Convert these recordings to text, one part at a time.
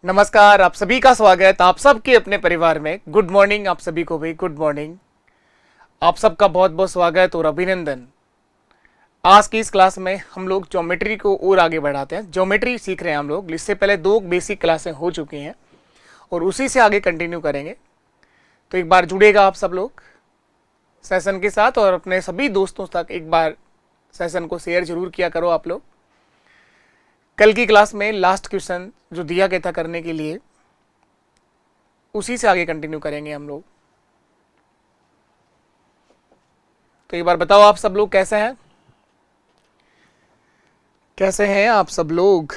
नमस्कार, आप सभी का स्वागत आप सबके अपने परिवार में। गुड मॉर्निंग आप सभी को भी, गुड मॉर्निंग। आप सबका बहुत बहुत स्वागत और अभिनंदन। आज की इस क्लास में हम लोग ज्योमेट्री को और आगे बढ़ाते हैं। ज्योमेट्री सीख रहे हैं हम लोग। इससे पहले 2 बेसिक क्लासें हो चुकी हैं और उसी से आगे कंटिन्यू करेंगे। तो एक बार जुड़ेगा आप सब लोग सेशन के साथ और अपने सभी दोस्तों तक एक बार सेशन को शेयर जरूर किया करो आप लोग। कल की क्लास में लास्ट क्वेश्चन जो दिया गया था करने के लिए, उसी से आगे कंटिन्यू करेंगे हम लोग। तो एक बार बताओ आप सब लोग कैसे हैं? कैसे हैं आप सब लोग?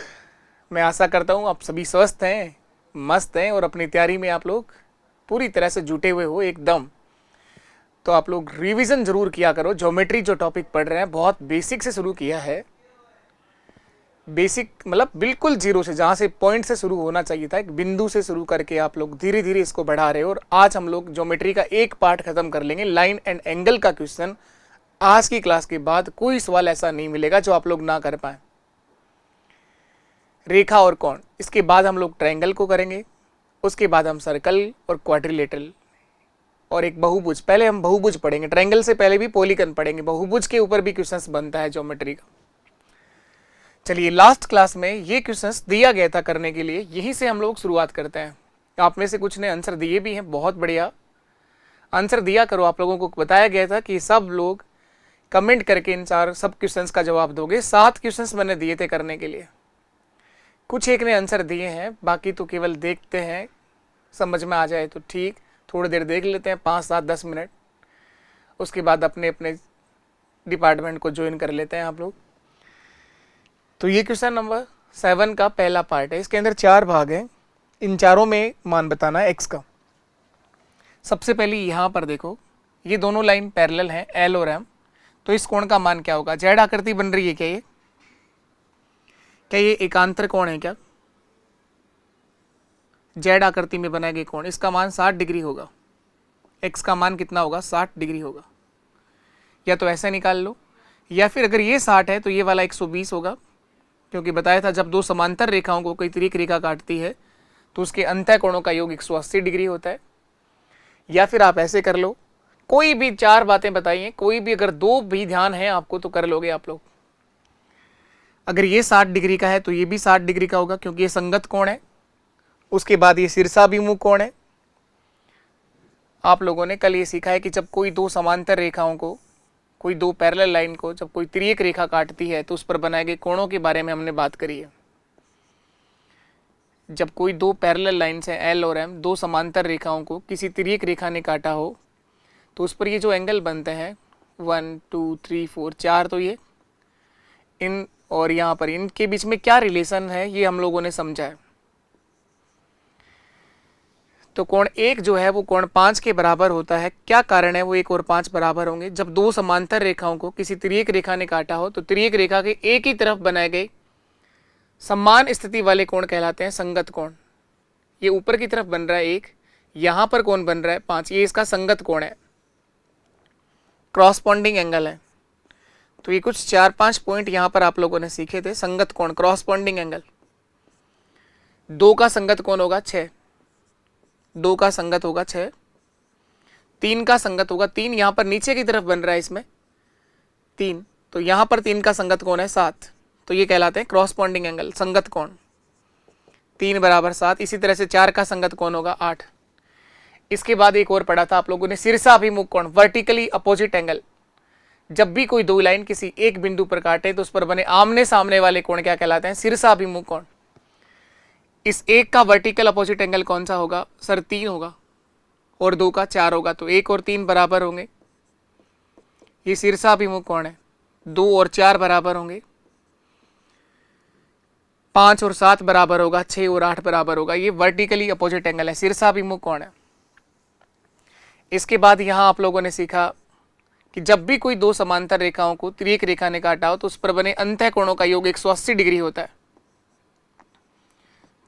मैं आशा करता हूं आप सभी स्वस्थ हैं, मस्त हैं और अपनी तैयारी में आप लोग पूरी तरह से जुटे हुए हो एकदम। तो आप लोग रिवीजन जरूर किया करो। ज्योमेट्री जो टॉपिक पढ़ रहे हैं बहुत बेसिक से शुरू किया है। बेसिक मतलब बिल्कुल जीरो से, जहाँ से पॉइंट से शुरू होना चाहिए था, एक बिंदु से शुरू करके आप लोग धीरे धीरे इसको बढ़ा रहे हो। और आज हम लोग ज्योमेट्री का एक पार्ट खत्म कर लेंगे। लाइन एंड एंगल का क्वेश्चन आज की क्लास के बाद कोई सवाल ऐसा नहीं मिलेगा जो आप लोग ना कर पाए। रेखा और कोण, इसके बाद हम लोग ट्रायंगल को करेंगे, उसके बाद हम सर्कल और क्वाड्रिलेटरल और एक बहुभुज। पहले हम बहुभुज पढ़ेंगे, ट्रायंगल से पहले भी पॉलीगन पढ़ेंगे। बहुभुज के ऊपर भी क्वेश्चन बनता है ज्योमेट्री का। चलिए, लास्ट क्लास में ये क्वेश्चंस दिया गया था करने के लिए, यहीं से हम लोग शुरुआत करते हैं। आप में से कुछ ने आंसर दिए भी हैं, बहुत बढ़िया आंसर दिया करो। आप लोगों को बताया गया था कि सब लोग कमेंट करके इन सब क्वेश्चंस का जवाब दोगे। 7 क्वेश्चंस मैंने दिए थे करने के लिए। कुछ एक ने आंसर दिए हैं, बाकी तो केवल देखते हैं, समझ में आ जाए तो ठीक, थोड़ी देर देख लेते हैं, 5, 7, 10 मिनट, उसके बाद अपने अपने डिपार्टमेंट को ज्वाइन कर लेते हैं आप लोग। तो ये क्वेश्चन नंबर 7 का पहला पार्ट है। इसके अंदर 4 भाग हैं, इन चारों में मान बताना है एक्स का। सबसे पहले यहाँ पर देखो, ये दोनों लाइन पैरेलल हैं, एल और एम। तो इस कोण का मान क्या होगा? जेड आकृति बन रही है क्या? ये एकांतर कोण है क्या? जेड आकृति में बनाया गया कोण, इसका मान 60 डिग्री होगा। एक्स का मान कितना होगा? 60 डिग्री होगा। या तो ऐसे निकाल लो, या फिर अगर ये 60 है तो ये वाला 120 होगा, क्योंकि बताया था जब 2 समांतर रेखाओं को कोई तिर्यक रेखा काटती है तो उसके अंतः कोणों का योग 180 डिग्री होता है। या फिर आप ऐसे कर लो, कोई भी 4 बातें बताइए, कोई भी अगर 2 भी ध्यान है आपको तो कर लोगे आप लोग। अगर ये 60 डिग्री का है तो ये भी 60 डिग्री का होगा, क्योंकि ये संगत कोण है। उसके बाद ये शीर्षाभिमुख कोण है। आप लोगों ने कल ये सीखा है कि जब कोई 2 समांतर रेखाओं को, कोई 2 पैरेलल लाइन को जब कोई तिर्यक रेखा काटती है तो उस पर बनाए गए कोणों के बारे में हमने बात करी है। जब कोई 2 पैरेलल लाइन्स हैं, एल और एम, 2 समांतर रेखाओं को किसी तिर्यक रेखा ने काटा हो तो उस पर ये जो एंगल बनते हैं 1, 2, 3, 4, 4, तो ये इन और यहाँ पर इनके बीच में क्या रिलेशन है ये हम लोगों ने समझा है। तो कोण 1 जो है वो कोण 5 के बराबर होता है। क्या कारण है वो 1 और 5 बराबर होंगे? जब 2 समांतर रेखाओं को किसी तिर्यक रेखा ने काटा हो तो तिर्यक रेखा के एक ही तरफ बनाए गए समान स्थिति वाले कोण कहलाते हैं संगत कोण। ये ऊपर की तरफ बन रहा है 1, यहाँ पर कोण बन रहा है 5, ये इसका संगत कोण है, क्रॉसपॉन्डिंग एंगल है। तो ये कुछ 4-5 पॉइंट यहाँ पर आप लोगों ने सीखे थे। संगत कोण, क्रॉसपॉन्डिंग एंगल। 2 का संगत कोण होगा 6, 2 का संगत होगा 6, 3 का संगत होगा 3, यहाँ पर नीचे की तरफ बन रहा है इसमें 3, तो यहाँ पर 3 का संगत कोण है 7, तो ये कहलाते हैं क्रॉसपॉन्डिंग एंगल, संगत कोण। 3 बराबर 7। इसी तरह से 4 का संगत कोण होगा 8। इसके बाद एक और पढ़ा था आप लोगों ने, शीर्षाभिमुख कोण, वर्टिकली अपोजिट एंगल। जब भी कोई 2 लाइन किसी एक बिंदु पर काटे तो उस पर बने आमने सामने वाले कोण क्या कहलाते हैं? शीर्षाभिमुख कोण। इस 1 का वर्टिकल अपोजिट एंगल कौन सा होगा सर? 3 होगा, और 2 का 4 होगा, तो 1 और 3 बराबर होंगे। ये शीर्षाभिमुख कोण है। 2 और 4 बराबर होंगे, 5 और 7 बराबर होगा, 6 और 8 बराबर होगा। ये वर्टिकली अपोजिट एंगल है, शीर्षाभिमुख कोण है। इसके बाद यहाँ आप लोगों ने सीखा कि जब भी कोई 2 समांतर रेखाओं को तिर्यक रेखा ने काटा हो तो उस पर बने अंतः कोणों का योग 180 डिग्री होता है।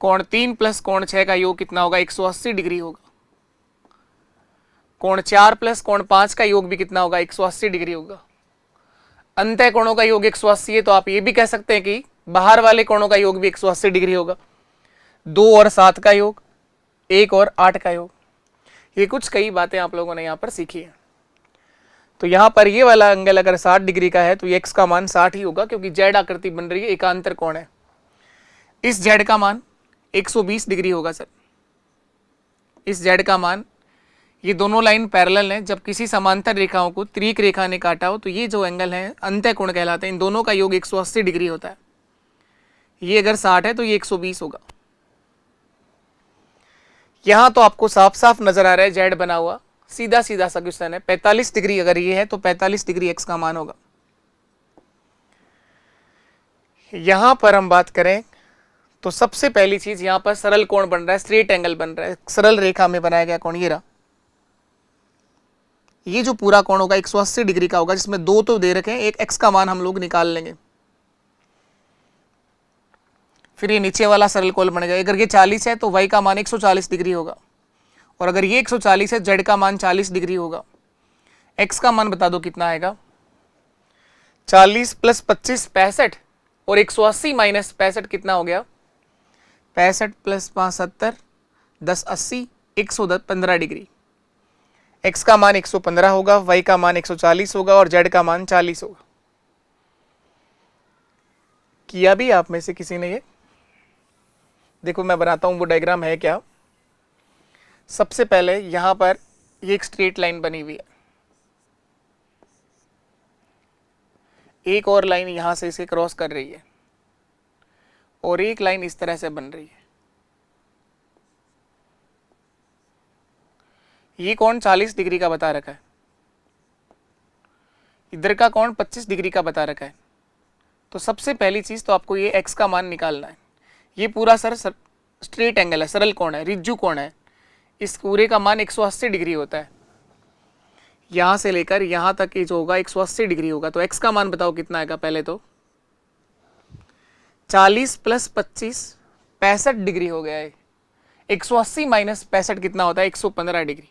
कोण 3 प्लस कोण 6 का योग कितना होगा? 180 डिग्री होगा। कोण 4 प्लस कोण 5 का योग भी कितना होगा? 180 डिग्री होगा। अंतः कोणों का योग 180 है, तो आप ये भी कह सकते हैं कि बाहर वाले कोणों का योग भी 180 डिग्री होगा। 2 और 7 का योग, 1 और 8 का योग। ये कुछ कई बातें आप लोगों ने यहाँ पर सीखी है। तो यहाँ पर ये वाला एंगल अगर 60 डिग्री का है तो x का मान 60 ही होगा, क्योंकि जेड आकृति बन रही है, एकांतर कोण है। इस जेड का मान 120 डिग्री होगा सर। इस जेड का मान, ये दोनों लाइन पैरेलल हैं, जब किसी समांतर रेखाओं को त्रिक रेखा ने काटा हो तो ये जो एंगल है अंत्य कोण कहलाते हैं। इन दोनों का योग 180 डिग्री होता है। ये अगर 60 है तो ये 120 होगा। यहां तो आपको साफ साफ नजर आ रहा है जेड बना हुआ, सीधा सीधा सा क्वेश्चन है। 45 डिग्री अगर ये है तो 45 डिग्री एक्स का मान होगा। यहां पर हम बात करें तो सबसे पहली चीज, यहां पर सरल कोण बन रहा है, स्ट्रेट एंगल बन रहा है, सरल रेखा में बनाया गया कोण ये रहा। ये जो पूरा कोण होगा 180 डिग्री का होगा, जिसमें 2 तो दे रखे हैं, एक एक्स का मान हम लोग निकाल लेंगे। फिर ये नीचे वाला सरल कोण बनेगा। अगर ये 40 है तो y का मान 140 डिग्री होगा, और अगर ये 140 है z का मान 40 डिग्री होगा। x का मान बता दो कितना आएगा। 40 प्लस 25 65, और 180 माइनस 65 कितना हो गया। 65 प्लस 5 70, 10 80, 115 डिग्री। x का मान 115 होगा, y का मान 140 होगा, और z का मान 40 होगा। किया भी आप में से किसी ने ये? देखो मैं बनाता हूं वो डायग्राम है क्या। सबसे पहले यहां पर ये एक स्ट्रेट लाइन बनी हुई है, एक और लाइन यहां से इसे क्रॉस कर रही है, और एक लाइन इस तरह से बन रही है। ये कोण 40 डिग्री का बता रखा है, इधर का कोण 25 डिग्री का बता रखा है। तो सबसे पहली चीज तो आपको ये x का मान निकालना है। ये पूरा सर स्ट्रेट एंगल है, सरल कोण है, रिज्जु कोण है। इस पूरे का मान 180 डिग्री होता है। यहां से लेकर यहां तक ये जो होगा 180 डिग्री होगा। तो x का मान बताओ कितना आएगा। पहले तो 40 प्लस 25 65 डिग्री हो गया है। 180 माइनस 65 कितना होता है, 115 डिग्री।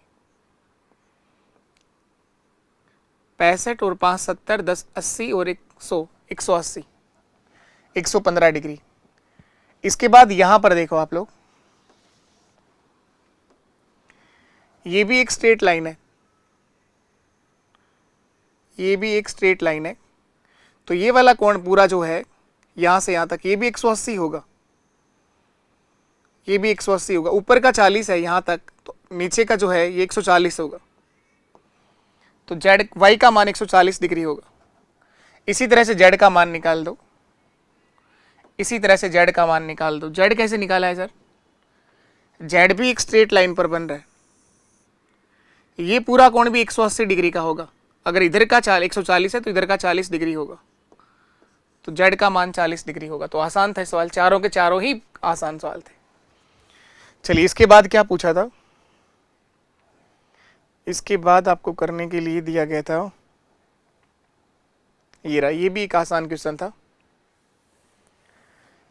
65 और 5 70, 10 80 और 100, 180, 115 डिग्री। इसके बाद यहां पर देखो आप लोग, ये भी एक स्ट्रेट लाइन है, ये भी एक स्ट्रेट लाइन है। तो ये वाला कोण पूरा जो है यहां से यहां तक, ये भी 180 होगा, ये भी 180 होगा। ऊपर का 40 है यहां तक, तो नीचे का जो है ये 140 होगा। तो जेड वाई का मान 140 डिग्री होगा। इसी तरह से जेड का मान निकाल दो, इसी तरह से जेड का मान निकाल दो। जेड कैसे निकाला है सर? जेड भी एक स्ट्रेट लाइन पर बन रहा है। ये पूरा कोण भी 180 डिग्री का होगा। अगर इधर का 140 है तो इधर का 40 डिग्री होगा। तो जेड का मान 40 डिग्री होगा। तो आसान था सवाल, चारों के चारों ही आसान सवाल थे। चलिए इसके बाद क्या पूछा था? इसके बाद आपको करने के लिए दिया गया था ये रहा, ये भी एक आसान क्वेश्चन था।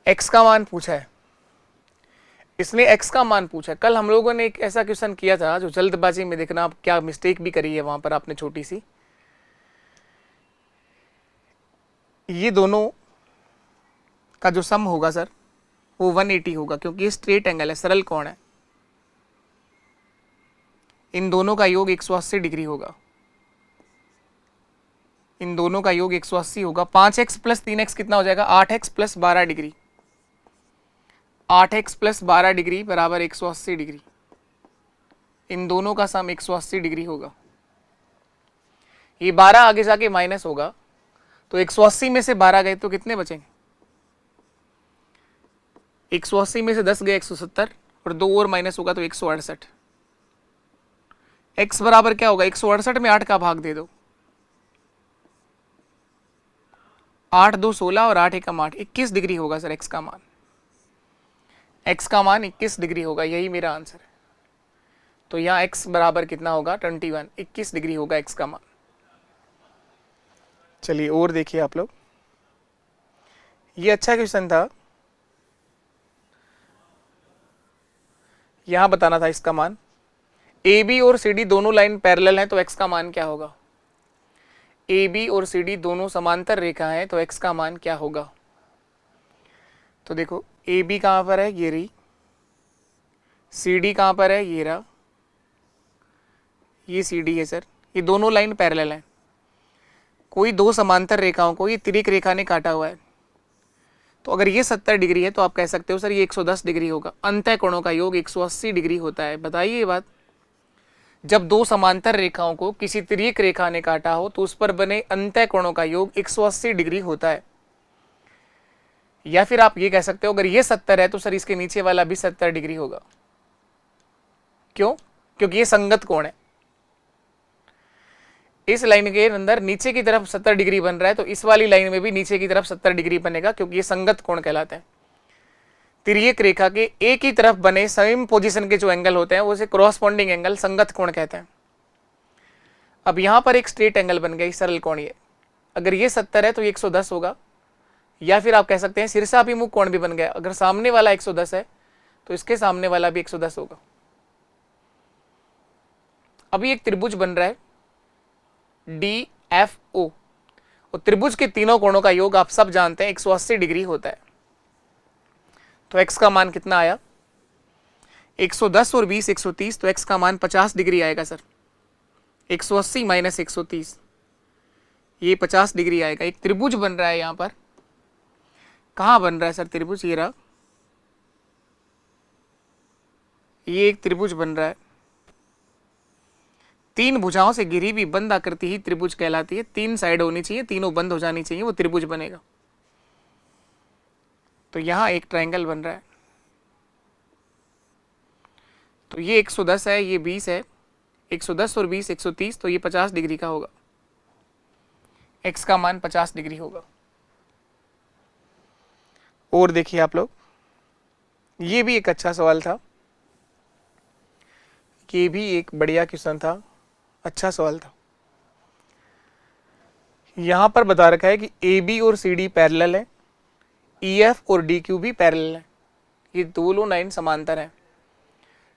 x का मान पूछा है, इसने x का मान पूछा है। कल हम लोगों ने एक ऐसा क्वेश्चन किया था जो जल्दबाजी में, देखना आप क्या मिस्टेक भी करी है वहां पर आपने छोटी सी। ये दोनों का जो सम होगा सर वो 180 होगा, क्योंकि ये स्ट्रेट एंगल है, सरल कोण है। इन दोनों का योग 180 डिग्री होगा, इन दोनों का योग 180 होगा। 5x प्लस 3x कितना हो जाएगा, 8x plus 12 degree. 8x plus 12 degree बराबर 180 डिग्री। इन दोनों का सम 180 डिग्री होगा। ये 12 आगे जाके माइनस होगा, तो 180 में से 12 गए तो कितने बचेंगे? 180 में से 10 गए 170, और 2 और माइनस होगा तो 168। x बराबर क्या होगा, 168 में 8 का भाग दे दो। 8 2 16 और 8 1 8, 21 डिग्री होगा सर x का मान। x का मान 21 डिग्री होगा, यही मेरा आंसर है। तो यहाँ x बराबर कितना होगा, 21, 21 डिग्री होगा x का मान। चलिए और देखिए आप लोग, ये अच्छा क्वेश्चन था। यहां बताना था इसका मान। ए बी और सी डी दोनों लाइन पैरेलल हैं, तो x का मान क्या होगा। ए बी और सी डी दोनों समांतर रेखा हैं, तो x का मान क्या होगा। तो देखो ए बी कहाँ पर है, ये रही, सी डी कहाँ पर है, ये रहा, ये सी डी है सर। ये दोनों लाइन पैरेलल हैं। कोई दो समांतर रेखाओं को ये तिर्यक रेखा ने काटा हुआ है, तो अगर ये 70 डिग्री है तो आप कह सकते हो सर ये 110 डिग्री होगा। अंतः कोणों का योग 180 डिग्री होता है। बताइए ये बात। जब दो समांतर रेखाओं को किसी तिर्यक रेखा ने काटा हो तो उस पर बने अंतः कोणों का योग 180 डिग्री होता है। या फिर आप ये कह सकते हो अगर ये 70 है तो सर इसके नीचे वाला भी 70 डिग्री होगा। क्यों? क्योंकि ये संगत कोण है। इस लाइन के अंदर नीचे की तरफ 70 डिग्री बन रहा है, तो इस वाली लाइन में भी नीचे की तरफ 70 डिग्री बनेगा, क्योंकि ये संगत कोण कहलाते हैं। तिर्यक रेखा के एक ही तरफ बने सेम पोजीशन के जो एंगल होते हैं वो उसे क्रॉसपोंडिंग एंगल संगत कोण कहते हैं। अब यहां पर एक स्ट्रेट एंगल बन गया, सरल कोण। ये अगर ये 70 है तो ये 110 होगा, या फिर आप कह सकते हैं शीर्षाभिमुख कोण भी बन गया। अगर सामने वाला 110 है तो इसके सामने वाला भी 110 होगा। अभी एक त्रिभुज बन रहा है DFO, और त्रिभुज के तीनों कोणों का योग आप सब जानते हैं 180 डिग्री होता है। तो x का मान कितना आया, 110 और 20 130, तो x का मान 50 डिग्री आएगा सर। 180 माइनस 130, ये 50 डिग्री आएगा। एक त्रिभुज बन रहा है। यहां पर कहां बन रहा है सर त्रिभुज, ये रहा, ये एक त्रिभुज बन रहा है। तीन भुजाओं से घिरी हुई बंद आकृति ही त्रिभुज कहलाती है। तीन साइड होनी चाहिए, तीनों बंद हो जानी चाहिए, वो त्रिभुज बनेगा। तो यहां एक ट्रायंगल बन रहा है। तो ये 110 है, ये 20 है, 110 और 20 130, तो ये 50 डिग्री का होगा। x का मान 50 डिग्री होगा। और देखिए आप लोग, ये भी एक अच्छा सवाल था, ये भी एक बढ़िया क्वेश्चन था, अच्छा सवाल था। यहां पर बता रखा है कि AB और CD पैरेलल है, EF और DQ भी पैरेलल है। ये दोनों लाइन समांतर हैं।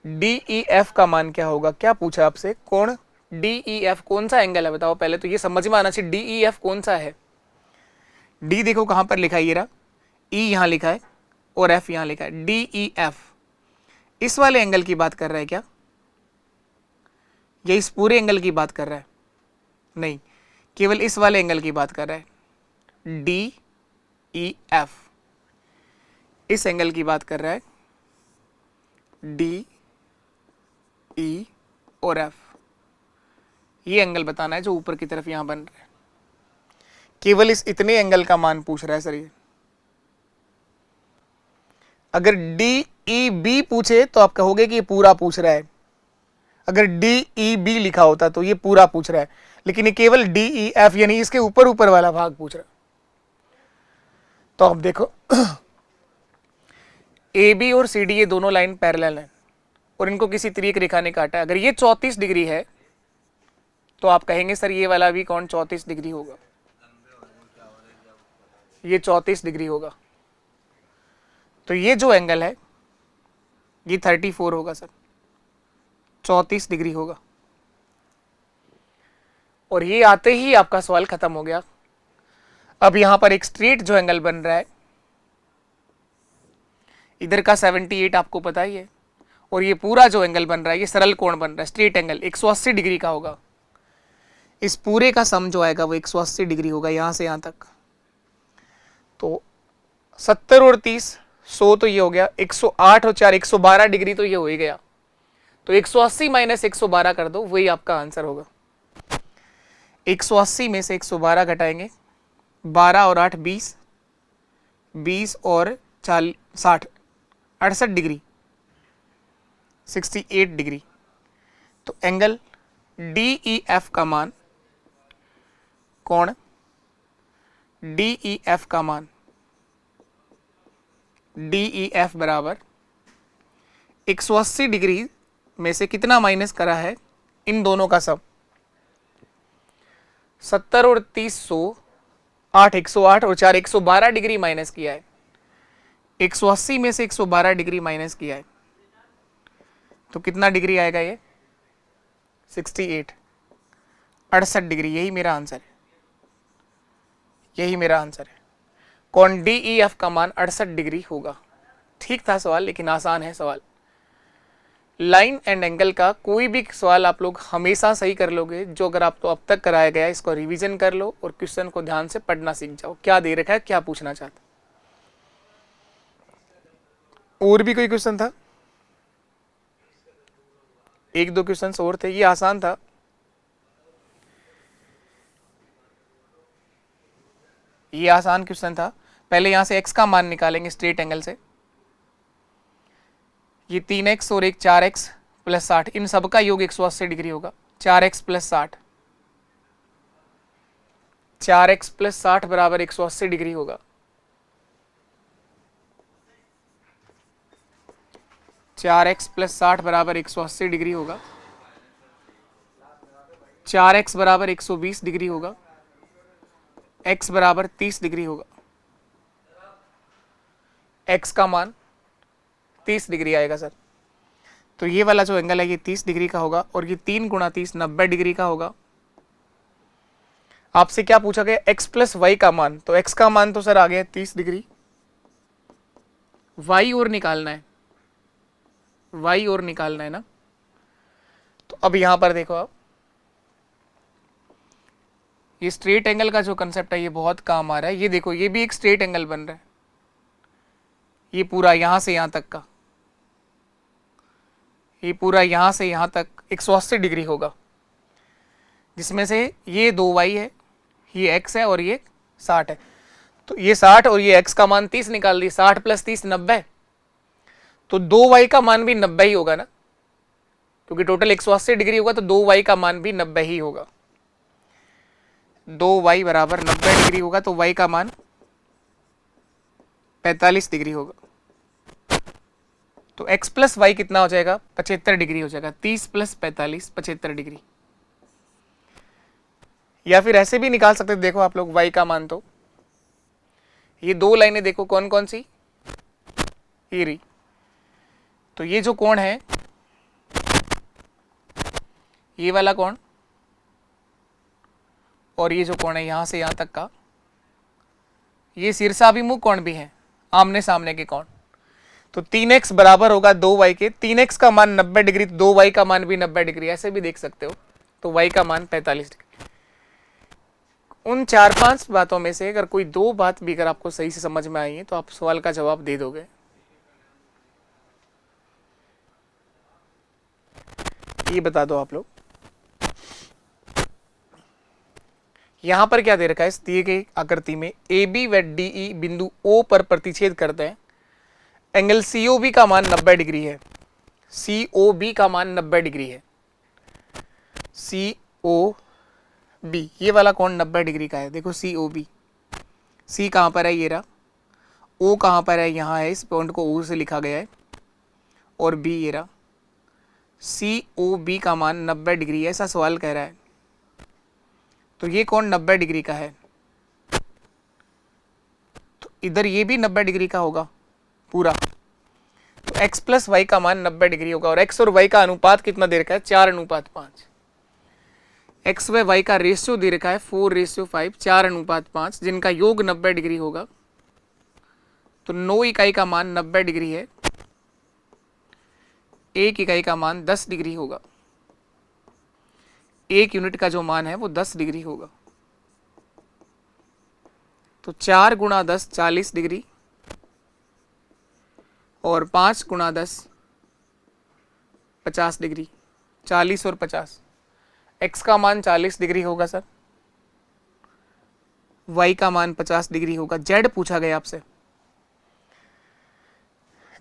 DEF का मान क्या होगा, क्या पूछा आपसे, कोण DEF कौन सा एंगल है बताओ। पहले तो ये समझ में आना चाहिए DEF कौन सा है। D देखो कहां पर लिखा है, ये रहा, E यहां लिखा है और F यहां लिखा है। DEF इस वाले एंगल की बात कर रहा है क्या, या इस पूरे एंगल की बात कर रहा है? नहीं, केवल इस वाले एंगल की बात कर रहा है। DEF इस एंगल की बात कर रहा है, D E और F। ये एंगल बताना है जो ऊपर की तरफ यहां बन रहा है। केवल इस इतने एंगल का मान पूछ रहा है सर ये। अगर DEB पूछे तो आप कहोगे कि ये पूरा पूछ रहा है। अगर DEB लिखा होता तो ये पूरा पूछ रहा है, लेकिन ये केवल DEF यानी इसके ऊपर ऊपर वाला भाग पूछ रहा है। तो अब देखो AB और CD ये दोनों लाइन पैरेलल हैं और इनको किसी तिर्यक रेखा ने काटा है। अगर ये 34 डिग्री है तो आप कहेंगे सर ये वाला भी कौन 34 डिग्री होगा, ये 34 डिग्री होगा। तो ये जो एंगल है ये 34 होगा सर, 34 डिग्री होगा। और ये आते ही आपका सवाल खत्म हो गया। अब यहां पर एक स्ट्रेट जो एंगल बन रहा है, इधर का 78 आपको पता ही है, और ये पूरा जो एंगल बन रहा है ये सरल कोण बन रहा है, स्ट्रेट एंगल 180 डिग्री का होगा। इस पूरे का सम जो आएगा वो 180 डिग्री होगा यहां से यहां तक। तो 70 और 30 100 तो ये हो गया, 108 और 4 112 डिग्री तो ये हो ही गया। तो 180 माइनस 112 कर दो, वही आपका आंसर होगा। 180 में से 112 घटाएंगे, 12 और 8 20, 20 और 40 60 68 डिग्री, 68 डिग्री। तो एंगल DEF का मान, कोण DEF का मान, DEF बराबर 180 डिग्री में से कितना माइनस करा है, इन दोनों का सब। 70 और 30 100, 8 108 और 4 112 डिग्री माइनस किया है। 180 में से 112 डिग्री माइनस किया है तो कितना डिग्री आएगा ये, 68 68 डिग्री। यही मेरा आंसर है, यही मेरा आंसर है। कोण DEF का मान 68 डिग्री होगा। ठीक था सवाल, लेकिन आसान है सवाल। लाइन एंड एंगल का कोई भी सवाल आप लोग हमेशा सही कर लोगे, जो अगर आपको अब तक कराया गया है इसको रिवीजन कर लो और क्वेश्चन को ध्यान से पढ़ना सीख जाओ, क्या दे रखा है, क्या पूछना चाहता। और भी कोई क्वेश्चन था? एक दो क्वेश्चन और थे, ये आसान था। ये आसान क्वेश्चन था। पहले यहां से x का मान निकालेंगे स्ट्रेट एंगल से। ये 3x और एक 4x प्लस 60, इन सब का योग 180 डिग्री होगा। 4x प्लस 60, 4x प्लस 60 बराबर 180 डिग्री होगा। 4x प्लस 60 बराबर 180 डिग्री होगा। 4x बराबर 120 डिग्री होगा। x बराबर 30 डिग्री होगा। x का मान 30 डिग्री आएगा सर। तो ये वाला जो एंगल है ये 30 डिग्री का होगा और ये 3 गुणा 30 90 डिग्री का होगा। आपसे क्या पूछा गया? x प्लस वाई का मान। तो x का मान तो सर आ गया 30 डिग्री, y और निकालना है, y और निकालना है ना। तो अब यहां पर देखो आप, ये स्ट्रेट एंगल का जो कंसेप्ट है ये बहुत काम आ रहा है। ये देखो, ये भी एक स्ट्रेट एंगल बन रहा है, ये पूरा यहां से यहां तक का, ये पूरा यहां से यहां तक 180 डिग्री होगा, जिसमें से ये 2y है, ये x है और ये 60 है। तो ये 60 और ये x का मान 30 निकाल दी। 60 प्लस 30 90, तो 2y का मान भी 90 ही होगा ना, क्योंकि टोटल 180 डिग्री होगा तो 2y का मान भी 90 ही होगा। 2y बराबर 90 डिग्री होगा, तो y का मान 45 डिग्री होगा। तो x प्लस वाई कितना हो जाएगा? 75 डिग्री हो जाएगा। 30 प्लस 45 75 डिग्री। या फिर ऐसे भी निकाल सकते, देखो आप लोग y का मान, तो ये दो लाइनें देखो कौन कौन सी, ये रही। तो ये जो कोण है, ये वाला कोण, और ये जो कोण है यहां से यहां तक का, ये शीर्षाभिमुख कोण भी है, आमने सामने के कोण। तो 3x बराबर होगा 2y के। 3x का मान 90 डिग्री, तो 2y का मान भी 90 डिग्री, ऐसे भी देख सकते हो। तो y का मान 45 डिग्री। उन 4-5 बातों में से अगर कोई दो बात भी अगर आपको सही से समझ में आई है तो आप सवाल का जवाब दे दोगे। ये बता दो आप लोग, यहां पर क्या दे रखा है? इस दिए गई आकृति में AB व DE बिंदु O पर प्रतिच्छेद करते हैं। एंगल COB का मान 90 डिग्री है। COB का मान 90 डिग्री है। COB, ये वाला कोण 90 डिग्री का है। देखो COB, C कहां पर है? ये रहा। O कहां पर है? यहां है, इस पॉइंट को O से लिखा गया है। और B ये रहा। COB का मान 90 डिग्री है, ऐसा सवाल कह रहा है। तो ये कोण 90 डिग्री का है, तो इधर ये भी 90 डिग्री का होगा पूरा। तो x प्लस वाई का मान 90 डिग्री होगा। और x और y का अनुपात कितना दे रखा है? 4:5। x व y का रेशियो दे रखा है 4:5, 4:5, जिनका योग 90 डिग्री होगा। तो 9 इकाई का मान 90 डिग्री है, 1 इकाई का मान 10 डिग्री होगा। 1 यूनिट का जो मान है वो 10 डिग्री होगा। तो 4 गुणा 10 40 डिग्री, और 5 गुणा 10 50 डिग्री। 40 और 50, x का मान 40 डिग्री होगा सर, y का मान 50 डिग्री होगा। z पूछा गया आपसे,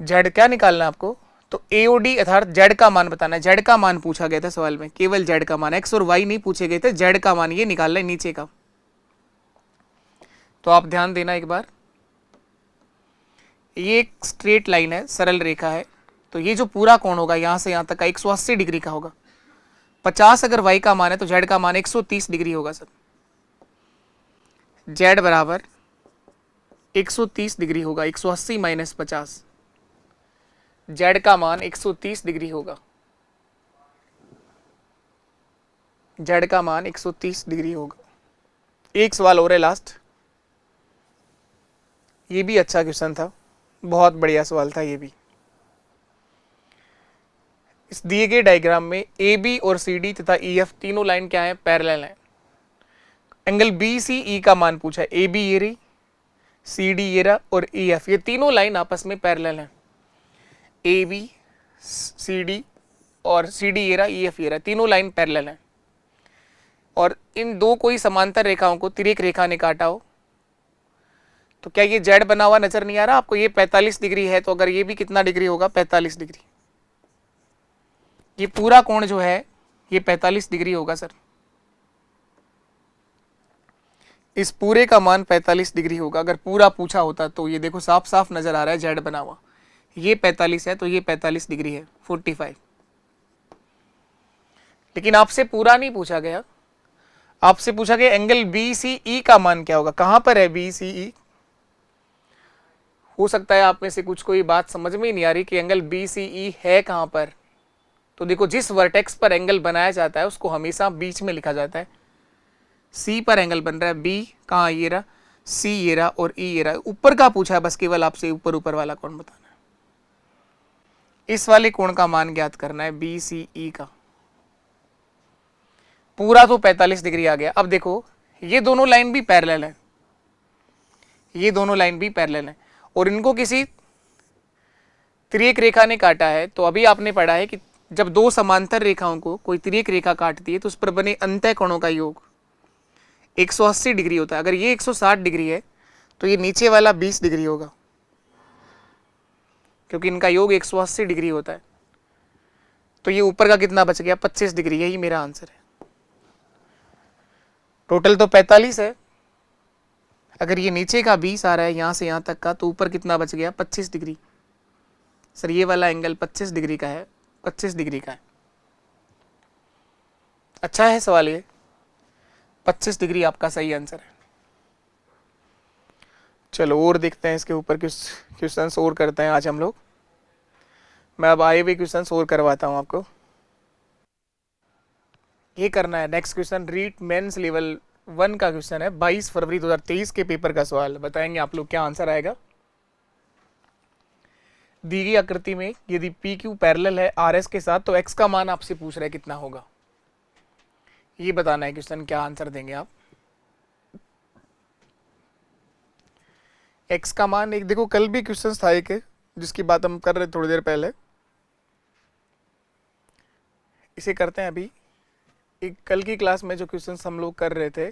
z क्या निकालना है आपको? तो AOD अर्थात z का मान बताना है। z का मान पूछा गया था सवाल में, केवल z का मान, x और y नहीं पूछे गए थे। z का मान ये निकालना है नीचे का। तो आप ध्यान देना एक बार, ये एक स्ट्रेट लाइन है, सरल रेखा है। तो ये जो पूरा कोण होगा यहां से यहां तक का 180 डिग्री का होगा। 50 अगर y का मान है तो z का मान 130 डिग्री होगा सर। z बराबर 130 डिग्री होगा। 180 माइनस 50, z का मान 130 डिग्री होगा। z का मान 130 डिग्री होगा। एक सवाल और है लास्ट, ये भी अच्छा क्वेश्चन था, बहुत बढ़िया सवाल था ये भी। इस दिए गए डायग्राम में ए बी और सी डी तथा ई एफ तीनों लाइन क्या है, पैरेलल है। एंगल बी सी ई का मान पूछा है, ए बी ये रही, सी डी ये रहा और ई एफ, ये तीनों लाइन आपस में पैरेलल है। ए बी सी डी और सी डी ये रहा, ई एफ ये रहा, तीनों लाइन पैरेलल है। और इन दो कोई समांतर रेखाओं को तिर्यक रेखा ने काटा हो, तो क्या ये जेड बना हुआ नजर नहीं आ रहा आपको? ये 45 डिग्री है, तो अगर ये भी कितना डिग्री होगा, 45 डिग्री। ये पूरा कोण जो है ये 45 डिग्री होगा सर। इस पूरे का मान 45 डिग्री होगा अगर पूरा पूछा होता तो। ये देखो साफ साफ नजर आ रहा है जेड बना हुआ, ये 45 है तो ये 45 डिग्री है, 45। लेकिन आपसे पूरा नहीं पूछा गया, आपसे पूछा गया एंगल बी सी ई का मान क्या होगा। कहां पर है बी सी ई? हो सकता है आप में से कुछ कोई बात समझ में ही नहीं आ रही कि एंगल बी सी ई है कहां पर। तो देखो जिस वर्टेक्स पर एंगल बनाया जाता है उसको हमेशा बीच में लिखा जाता है। सी पर एंगल बन रहा है, बी कहाँ, ये रहा, सी ये रहा और ई ये रहा। ऊपर का पूछा है, बस केवल आपसे ऊपर ऊपर वाला कोण बताना है। इस वाले कोण का मान ज्ञात करना है बी सी ई का। पूरा तो 45 डिग्री आ गया। अब देखो ये दोनों लाइन भी पैरेलल है, ये दोनों लाइन भी पैरेलल है और इनको किसी तिर्यक रेखा ने काटा है। तो अभी आपने पढ़ा है कि जब दो समांतर रेखाओं को कोई तिर्यक रेखा काटती है तो उस पर बने अंतः कोणों का योग 180 डिग्री होता है। अगर ये 160 डिग्री है तो ये नीचे वाला 20 डिग्री होगा, क्योंकि इनका योग 180 डिग्री होता है। तो ये ऊपर का कितना बच गया, 25 डिग्री। यही मेरा आंसर है। टोटल तो 45 है, अगर ये नीचे का 20 आ रहा है यहां से यहां तक का, तो ऊपर कितना बच गया, 25 डिग्री। सर ये वाला एंगल 25 डिग्री का है, 25 डिग्री का है। अच्छा है सवाल ये, 25 डिग्री आपका सही आंसर है। चलो और देखते हैं इसके ऊपर क्वेश्चंस और करते हैं आज हम लोग। मैं अब आए हुए क्वेश्चंस और करवाता हूं आपको। ये करना है next question, REET mains level 1 का क्वेश्चन है, 22 फरवरी 2023 के पेपर का सवाल। बताएंगे आप लोग क्या आंसर आएगा। दी गई आकृति में यदि पी क्यू पैरेलल है आर एस के साथ तो एक्स का मान आपसे पूछ रहा है कितना होगा। ये बताना है क्वेश्चन, क्या आंसर देंगे आप। एक्स का मान, एक देखो कल भी क्वेश्चन था एक जिसकी बात हम कर रहे थोड़ी देर पहले, इसे करते हैं अभी। एक कल की क्लास में जो क्वेश्चंस हम लोग कर रहे थे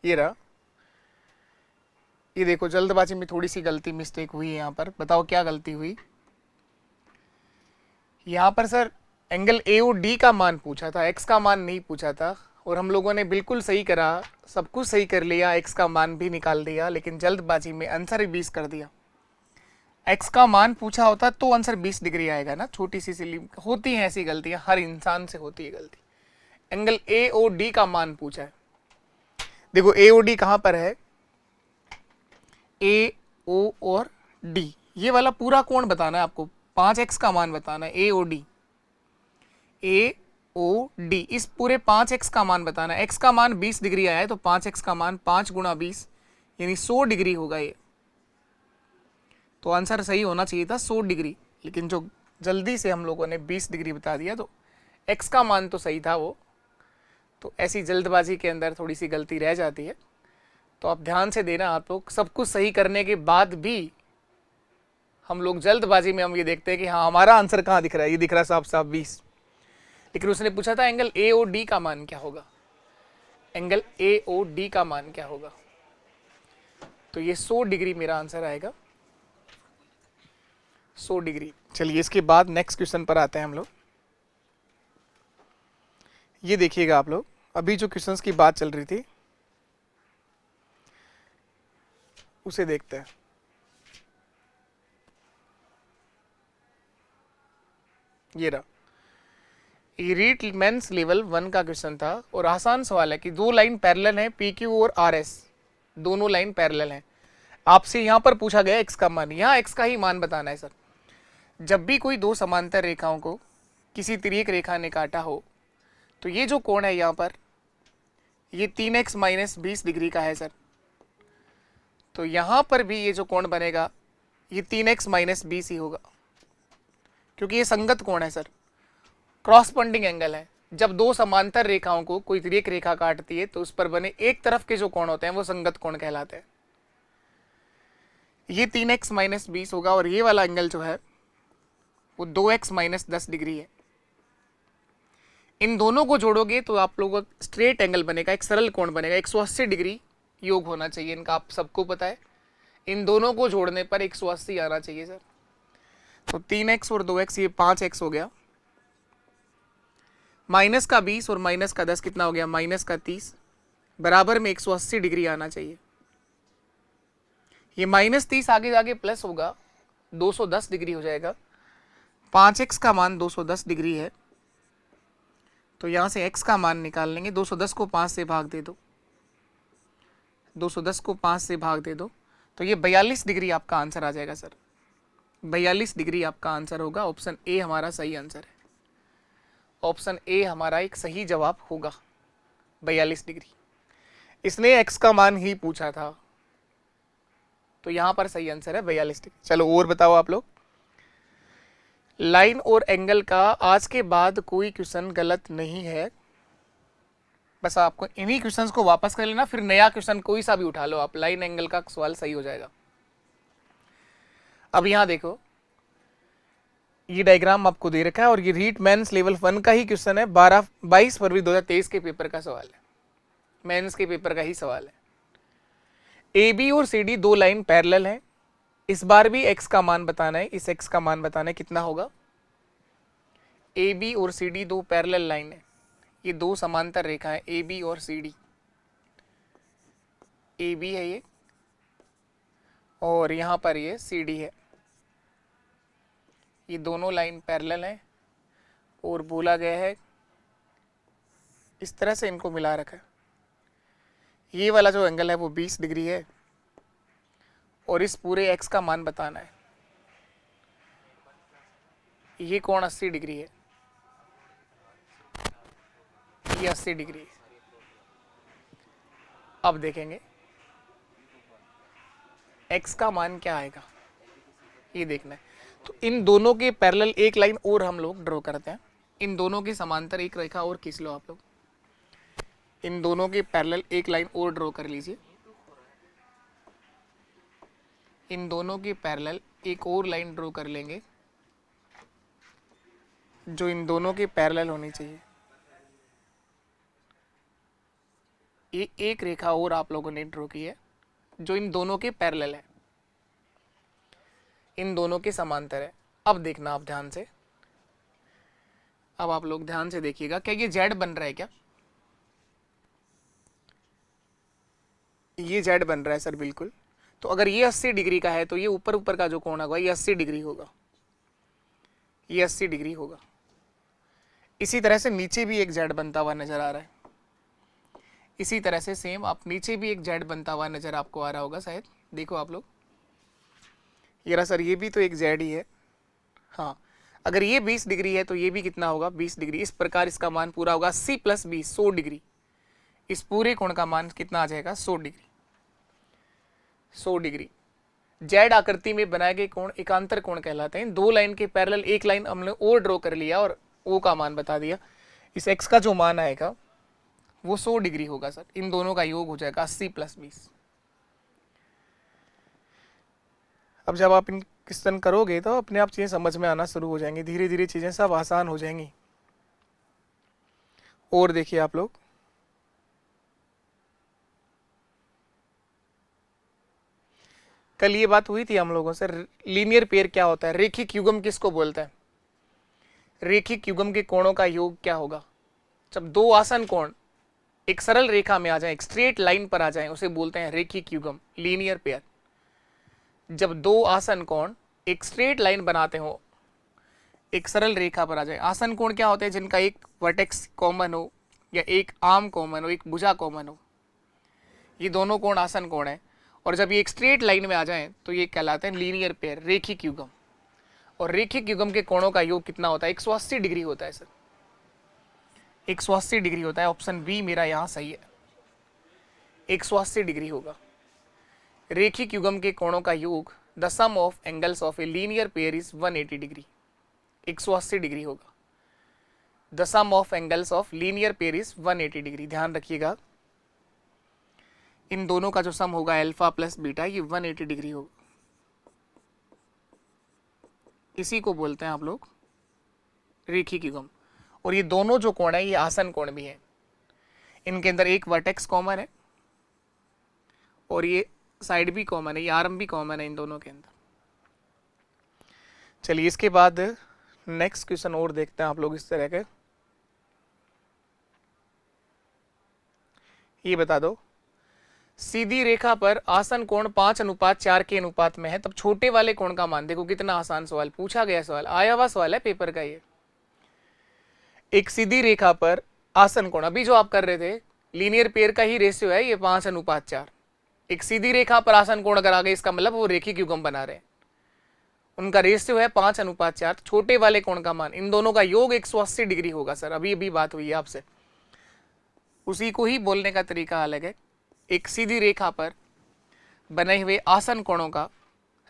ये रहा। ये देखो जल्दबाजी में थोड़ी सी गलती मिस्टेक हुई है यहाँ पर। बताओ क्या गलती हुई। यहाँ पर sir angle A O D का मान पूछा था, एक्स का मान नहीं पूछा था। और हम लोगों ने बिल्कुल सही करा, सब कुछ सही कर लिया, एक्स का मान भी निकाल दिया, लेकिन जल्दबाजी में आंसर ही 20 कर दिया। एक्स का मान पूछा होता तो आंसर 20 डिग्री आएगा ना। छोटी सी सिली होती हैं ऐसी गलतियां, हर इंसान से होती है गलती। एंगल ए ओ डी का मान पूछा है। देखो ए ओ डी कहां पर है, ए ओ और डी, ये वाला पूरा कोण बताना है आपको। 5x का मान बताना है, ए ओ डी, ए ओ डी, इस पूरे 5x का मान बताना है। x का मान 20 डिग्री आया है तो 5x का मान 5 गुणा 20 यानी 100 डिग्री होगा ये। तो आंसर सही होना चाहिए था 100 डिग्री, लेकिन जो जल्दी से हम लोगों ने 20 डिग्री बता दिया, तो x का मान तो सही था वो। तो ऐसी जल्दबाजी के अंदर थोड़ी सी गलती रह जाती है, तो आप ध्यान से देना। आप लोग सब कुछ सही करने के बाद भी हम लोग जल्दबाजी में हम ये देखते हैं कि हाँ हमारा आंसर कहाँ दिख रहा है, ये दिख रहा है साफ साफ 20। लेकिन उसने पूछा था एंगल ए ओ डी का मान क्या होगा, एंगल ए ओ डी का मान क्या होगा। तो ये 100 डिग्री मेरा आंसर आएगा, 100 डिग्री। चलिए इसके बाद नेक्स्ट क्वेश्चन पर आते हैं हम लोग। ये देखिएगा आप लोग, अभी जो क्वेश्चंस की बात चल रही थी उसे देखते हैं। ये रहा, ये रीट मेंस लेवल 1 का क्वेश्चन था और आसान सवाल है कि दो लाइन पैरेलल हैं, पी क्यू और आर एस, दोनों लाइन पैरेलल हैं। आपसे यहां पर पूछा गया एक्स का मान, यहां एक्स का ही मान बताना है सर। जब भी कोई दो समांतर रेखाओं को किसी तिर्यक रेखा ने काटा हो तो ये जो कोण है यहाँ पर, ये 3x माइनस 20 डिग्री का है सर। तो यहाँ पर भी ये जो कोण बनेगा ये 3x माइनस 20 ही होगा, क्योंकि ये संगत कोण है सर। क्रॉसपॉन्डिंग एंगल है। जब दो समांतर रेखाओं को कोई एक रेखा काटती है तो उस पर बने एक तरफ के जो कोण होते हैं वो संगत कोण कहलाते हैं। ये 3x माइनस 20 होगा और ये वाला एंगल जो है वो 2x माइनस 10 डिग्री है। इन दोनों को जोड़ोगे तो आप लोगों का स्ट्रेट एंगल बनेगा, एक सरल कोण बनेगा। 180 डिग्री योग होना चाहिए इनका, आप सबको पता है। इन दोनों को जोड़ने पर 180 आना चाहिए सर। तो 3x और 2x, ये 5x हो गया। माइनस का 20 और माइनस का 10 कितना हो गया? माइनस का 30। बराबर में 180 डिग्री आना चाहिए। ये माइनस 30 आगे जाके प्लस होगा, 210 डिग्री हो जाएगा। 5x का मान 210 डिग्री है, तो यहां से x का मान निकाल लेंगे। 210 को 5 से भाग दे दो, 210 को 5 से भाग दे दो, तो ये 42 डिग्री आपका आंसर आ जाएगा सर। 42 डिग्री आपका आंसर होगा। ऑप्शन ए हमारा सही आंसर है। ऑप्शन ए हमारा एक सही जवाब होगा, 42 डिग्री। इसने x का मान ही पूछा था, तो यहां पर सही आंसर है 42 डिग्री। चलो और बताओ आप लोग। लाइन और एंगल का आज के बाद कोई क्वेश्चन गलत नहीं है। बस आपको इन्हीं क्वेश्चंस को वापस कर लेना, फिर नया क्वेश्चन कोई सा भी उठा लो आप, लाइन एंगल का सवाल सही हो जाएगा। अब यहां देखो, ये डायग्राम आपको दे रखा है और ये रीट मेंस लेवल 1 का ही क्वेश्चन है। 22 फरवरी 2023 के पेपर का सवाल है, मेंस के पेपर का ही सवाल है। ए बी और सी डी दो लाइन पैरेलल हैं। इस बार भी x का मान बताना है। इस x का मान बताना है कितना होगा। ए बी और सी डी दो पैरेलल लाइन है, ये दो समांतर रेखा है ए बी और सी डी। ए बी है ये और यहां पर ये सी डी है। ये दोनों लाइन पैरेलल हैं और बोला गया है इस तरह से इनको मिला रखा है। ये वाला जो एंगल है वो 20 डिग्री है और इस पूरे x का मान बताना है। ये कोण 80 डिग्री है, ये 80 डिग्री है। अब देखेंगे x का मान क्या आएगा, ये देखना है। तो इन दोनों के पैरेलल एक लाइन और हम लोग ड्रॉ करते हैं। इन दोनों के समांतर एक रेखा और खींच लो आप लोग। इन दोनों के पैरेलल एक लाइन और ड्रॉ कर लीजिए। इन दोनों के पैरेलल एक और लाइन ड्रॉ कर लेंगे जो इन दोनों के पैरेलल होनी चाहिए। ये एक रेखा और आप लोगों ने ड्रॉ की है जो इन दोनों के पैरेलल है, इन दोनों के समांतर है। अब देखना आप ध्यान से, अब आप लोग ध्यान से देखिएगा, क्या ये जेड बन रहा है? क्या ये जेड बन रहा है सर? बिल्कुल। तो अगर ये 80 डिग्री का है तो ये ऊपर ऊपर का जो कोण होगा ये 80 डिग्री होगा, ये 80 डिग्री होगा। इसी तरह से नीचे भी एक जेड बनता हुआ नजर आ रहा है। इसी तरह से सेम आप नीचे भी एक जेड बनता हुआ नजर आपको आ रहा होगा शायद। देखो आप लोग, ये रहा सर, ये भी तो एक जेड ही है। हाँ, अगर ये 20 डिग्री है तो ये भी कितना होगा? 20 डिग्री। इस प्रकार इसका मान पूरा होगा 80 + 20, 100 डिग्री। इस पूरे कोण का मान कितना आ जाएगा? 100 डिग्री। 100 डिग्री। जेड आकृति में बनाए गए कोण एकांतर कोण कहलाते हैं। दो लाइन के पैरेलल एक लाइन हमने और ड्रॉ कर लिया और ओ का मान बता दिया। इस x का जो मान आएगा वो 100 डिग्री होगा सर। इन दोनों का योग हो जाएगा 80 + 20। अब जब आप इन क्वेश्चन करोगे तो अपने आप चीजें समझ में आना शुरू हो जाएंगी, धीरे धीरे चीजें सब आसान हो जाएंगी। और देखिए आप लोग, कल ये बात हुई थी हम लोगों से, लीनियर पेयर क्या होता है, रेखिक युग्म किसको बोलते हैं? रेखिक युग्म के कोणों का योग क्या होगा? जब दो आसन कोण एक सरल रेखा में आ जाए, एक स्ट्रेट लाइन पर आ जाए, उसे बोलते हैं रेखिक युग्म, लीनियर पेयर। जब दो आसन कोण एक स्ट्रेट लाइन बनाते हो, एक सरल रेखा पर आ जाए। आसन कोण क्या होते हैं? जिनका एक वर्टेक्स कॉमन हो या एक आर्म कॉमन हो, एक भुजा कॉमन हो। ये दोनों कोण आसन कोण है और जब ये एक स्ट्रेट लाइन में आ जाए तो ये कहलाते हैं लीनियर पेयर, रेखिक युग्म। और रेखिक युग्म के कोणों का योग कितना होता है? 180 डिग्री होता है सर। 180 डिग्री होता है। ऑप्शन बी मेरा यहाँ सही है, 180 डिग्री होगा। रेखिक युग्म के कोणों का योग, the sum of angles of a linear pair is 180 degree, 180 degree होगा। The sum of angles of linear pair is 180 degree. ध्यान रखिएगा, इन दोनों का जो सम होगा अल्फा प्लस बीटा ये 180 डिग्री होगा। इसी को बोलते हैं आप लोग रेखिक युग्म। और ये दोनों जो कोण है ये आसन कोण भी है। इनके अंदर एक वर्टेक्स कॉमन है और ये साइड भी कॉमन है, ये आर्म भी कॉमन है इन दोनों के अंदर। चलिए इसके बाद नेक्स्ट क्वेश्चन और देखते हैं आप लोग इस तरह के। ये बता दो, सीधी रेखा पर आसन कोण 5:4 के अनुपात में है, तब छोटे वाले कोण का मान। देखो कितना आसान सवाल पूछा गया, सवाल आया हुआ सवाल है पेपर का ये। एक सीधी रेखा पर आसन कोण, अभी जो आप कर रहे थे लीनियर पेयर का ही रेशियो है ये 5:4। एक सीधी रेखा पर आसन कोण अगर आ गए इसका मतलब वो रेखिक युग्म बना रहे हैं, उनका रेशियो है 5:4। छोटे वाले कोण का मान, इन दोनों का योग 180 डिग्री होगा सर। अभी बात हुई है आपसे, उसी को ही बोलने का तरीका अलग है। एक सीधी रेखा पर बने हुए आसन कोणों का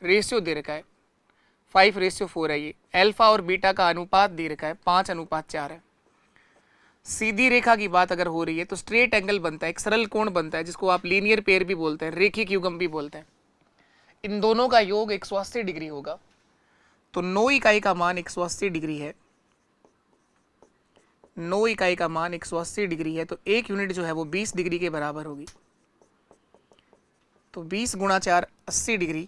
रेशियो दे रखा है 5:4 है। ये अल्फा और बीटा का अनुपात दे रखा है 5:4 है। सीधी रेखा की बात अगर हो रही है तो स्ट्रेट एंगल बनता है, एक सरल कोण बनता है जिसको आप लीनियर पेयर भी बोलते हैं, रेखिक युग्म भी बोलते हैं। इन दोनों का योग 180 डिग्री होगा। तो 9 इकाई का मान 180 डिग्री है। 9 इकाई का मान 180 डिग्री है तो एक यूनिट जो है वो 20 डिग्री के बराबर होगी। तो 20 × 4 80 डिग्री।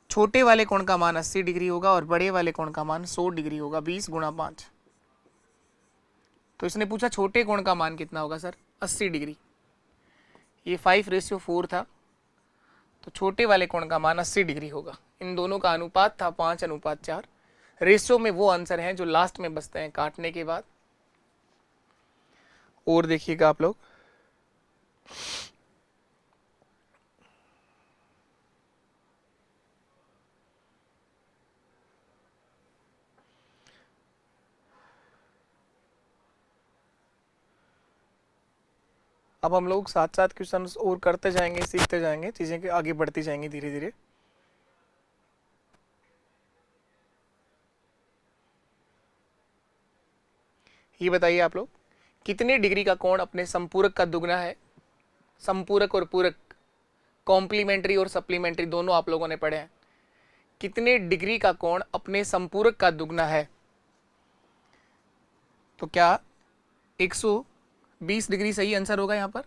छोटे वाले कोण का मान 80 डिग्री होगा और बड़े वाले कोण का मान 100 डिग्री होगा। 20 × 5। तो इसने पूछा छोटे कोण का मान कितना होगा सर, 80 डिग्री। ये 5:4 था तो छोटे वाले कोण का मान 80 डिग्री होगा। इन दोनों का अनुपात था 5:4। रेशियो में वो आंसर हैं जो लास्ट में बचते हैं काटने के बाद। और देखिएगा आप लोग, अब हम लोग साथ साथ क्वेश्चन और करते जाएंगे, सीखते जाएंगे, चीजें आगे बढ़ती जाएंगी धीरे धीरे। ये बताइए आप लोग, कितने डिग्री का कोण अपने संपूरक का दुगना है। संपूरक और पूरक, कॉम्प्लीमेंट्री और सप्लीमेंट्री दोनों आप लोगों ने पढ़े हैं। कितने डिग्री का कोण अपने संपूरक का दुगना है। तो क्या 120 डिग्री सही आंसर होगा। यहाँ पर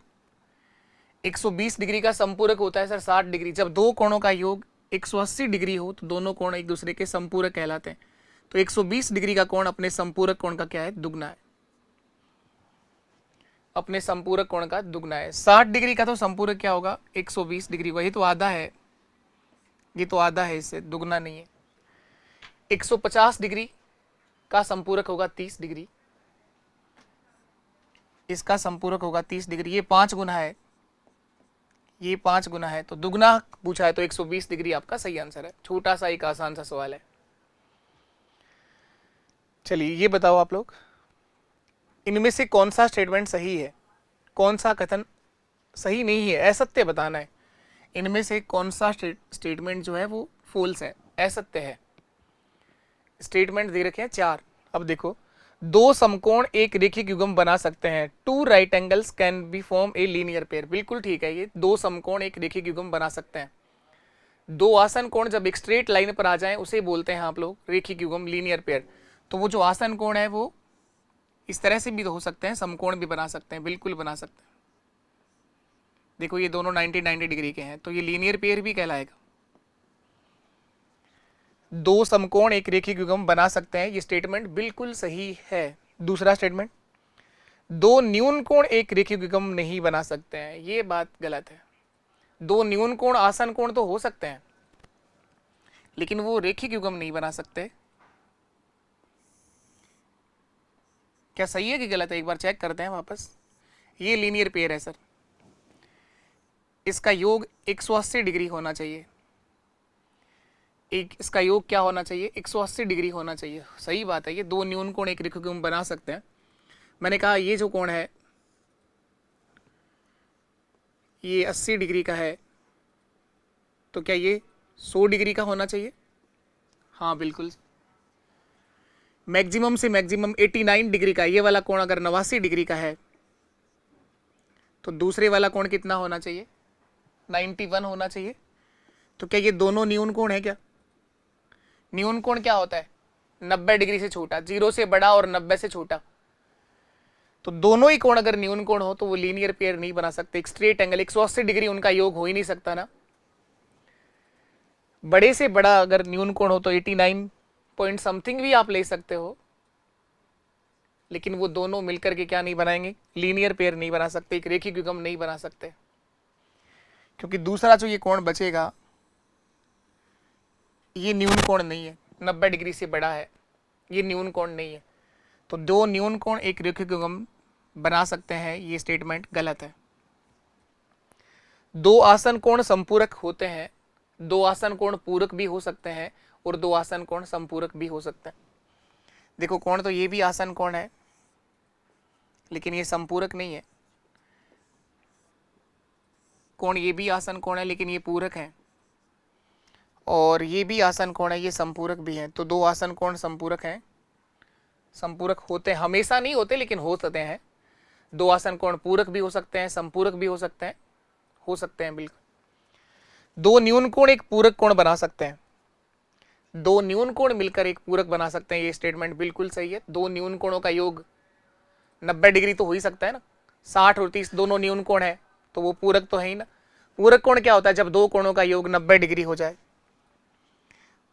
120 डिग्री का संपूरक होता है सर 60 डिग्री। जब दो कोणों का योग 180 डिग्री हो तो दोनों कोण एक दूसरे के संपूरक कहलाते हैं। तो 120 डिग्री का कोण अपने संपूरक कोण का क्या है, दुगना है। अपने संपूरक कोण का दुगना है। 60 डिग्री का तो संपूरक क्या होगा, 120 डिग्री, वही तो आधा है। ये तो आधा है, इससे दुगना नहीं है। 150 डिग्री का संपूरक होगा 30 डिग्री। इसका संपूरक होगा 30 डिग्री। ये 5 गुना है, ये 5 गुना है। तो दुगना पूछा है तो 120 डिग्री आपका सही आंसर है। छोटा सा एक आसान सा सवाल है। चलिए ये बताओ आप लोग, इनमें से कौन सा स्टेटमेंट सही है, कौन सा कथन सही नहीं है, असत्य बताना है। इनमें से कौन सा स्टेटमेंट जो है वो फॉल्स है, असत्य है। स्टेटमेंट दे रखे हैं 4। अब देखो, दो समकोण एक रेखिक युग्म बना सकते हैं। 2 right angles can be form A linear pair. बिल्कुल ठीक है, ये दो समकोण एक रेखिक युग्म बना सकते हैं। दो आसन कोण जब एक स्ट्रेट लाइन पर आ जाएं उसे बोलते हैं आप लोग रेखिक युग्म, लीनियर पेयर। तो वो जो आसन कोण है वो इस तरह से भी तो हो सकते हैं, समकोण भी बना सकते हैं, बिल्कुल बना सकते हैं। देखो ये दोनों 90 डिग्री के हैं तो ये लीनियर पेयर भी कहलाएगा। दो समकोण एक रेखिक युग्म बना सकते हैं, ये स्टेटमेंट बिल्कुल सही है। दूसरा स्टेटमेंट, दो न्यून कोण एक रेखिक युग्म नहीं बना सकते हैं, ये बात गलत है। दो न्यून कोण आसन कोण तो हो सकते हैं लेकिन वो रेखिक युग्म नहीं बना सकते। क्या सही है कि गलत है, एक बार चेक करते हैं वापस। ये लीनियर पेयर है सर, इसका योग 180 डिग्री होना चाहिए। एक इसका योग क्या होना चाहिए, 180 डिग्री होना चाहिए। सही बात है, ये दो न्यून कोण एक रेखिक युग्म बना सकते हैं। मैंने कहा ये जो कोण है ये 80 डिग्री का है, तो क्या ये 100 डिग्री का होना चाहिए। हाँ बिल्कुल, मैक्सिमम से मैक्सिमम 89 डिग्री का ये वाला कोण अगर 89 डिग्री का है तो दूसरे वाला कोण कितना होना चाहिए? 91 होना चाहिए। तो क्या ये दोनों न्यून कोण है क्या? न्यून कोण क्या होता है? 90 डिग्री से छोटा, 0 से बड़ा और 90 से छोटा। तो दोनों ही कोण अगर न्यून कोण हो तो वो लीनियर पेयर नहीं बना सकते। एक स्ट्रेट एंगल 180 डिग्री उनका योग हो ही नहीं सकता ना। बड़े से बड़ा अगर न्यून कोण हो तो 89 पॉइंट समथिंग भी आप ले सकते हो, लेकिन वो दोनों मिलकर के क्या नहीं बनाएंगे? लीनियर पेयर नहीं बना सकते, एक रेखिक युग्म नहीं बना सकते। क्योंकि दूसरा जो ये कोण बचेगा ये न्यून कोण नहीं है, 90 डिग्री से बड़ा है, ये न्यून कोण नहीं है। तो दो न्यून कोण एक रेखिक युग्म बना सकते हैं, ये स्टेटमेंट गलत है। दो आसन कोण संपूरक होते हैं, दो आसन कोण पूरक भी हो सकते हैं और दो आसन कोण संपूरक भी हो सकते हैं। देखो कोण तो ये भी आसन कोण है लेकिन ये संपूरक नहीं है, कोण ये भी आसन कोण है लेकिन ये पूरक है, और ये भी आसन कोण है, ये संपूरक भी है। तो दो आसन कोण संपूरक हैं, संपूरक होते हैं, हमेशा नहीं होते लेकिन हो सकते हैं। दो आसन कोण पूरक भी हो सकते हैं, संपूरक भी हो सकते हैं बिल्कुल। दो न्यून कोण एक पूरक कोण बना सकते हैं, दो न्यून कोण मिलकर एक पूरक बना सकते हैं, ये स्टेटमेंट बिल्कुल सही है। दो न्यून कोणों का योग 90 डिग्री तो हो ही सकता है ना, 60 और 30 दोनों न्यून कोण है तो वो पूरक तो है ही ना। पूरक कोण क्या होता है? जब दो कोणों का योग 90 डिग्री हो जाए।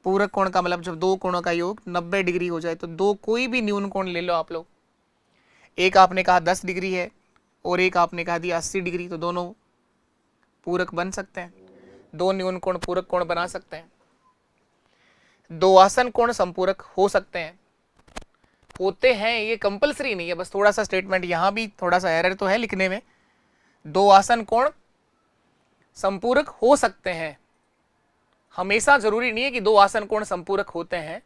पूरक कोण का मतलब जब दो कोणों का योग 90 डिग्री हो जाए। तो दो कोई भी न्यून कोण ले लो आप लोग, एक आपने कहा 10 डिग्री है और एक आपने कहा दिया 80 डिग्री, तो दोनों पूरक बन सकते हैं, दो न्यून कोण पूरक कोण बना सकते हैं। दो आसन कोण संपूरक हो सकते हैं, होते हैं, ये कंपलसरी नहीं है, बस थोड़ा सा स्टेटमेंट यहां भी थोड़ा सा एरर तो है लिखने में। दो आसन कोण संपूरक हो सकते हैं, हमेशा जरूरी नहीं है कि दो आसन कोण संपूरक होते हैं,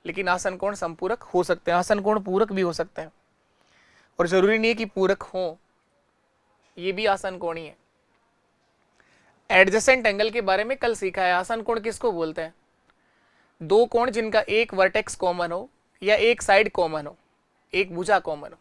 लेकिन आसन कोण संपूरक हो सकते हैं, आसन कोण पूरक भी हो सकते हैं, और जरूरी नहीं है कि पूरक हो, ये भी आसन कोण ही है। एडजेसेंट एंगल के बारे में कल सीखा है। आसन कोण किसको बोलते हैं? दो कोण जिनका एक वर्टेक्स कॉमन हो या एक साइड कॉमन हो, एक भुजा कॉमन हो।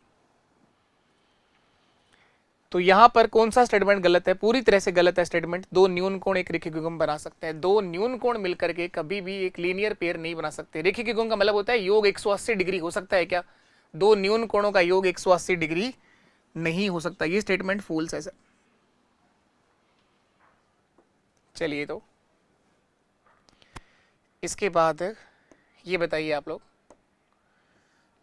तो यहां पर कौन सा स्टेटमेंट गलत है? पूरी तरह से गलत है स्टेटमेंट। दो न्यून कोण एक रेखिक युग्म बना सकते हैं, दो न्यून कोण मिलकर के कभी भी एक लीनियर पेयर नहीं बना सकते। रेखिक युग्म का मतलब होता है योग 180 डिग्री हो सकता है क्या? दो न्यून कोणों का योग 180 डिग्री नहीं हो सकता, ये स्टेटमेंट फॉल्स है सर। चलिए, तो इसके बाद ये बताइए आप लोग,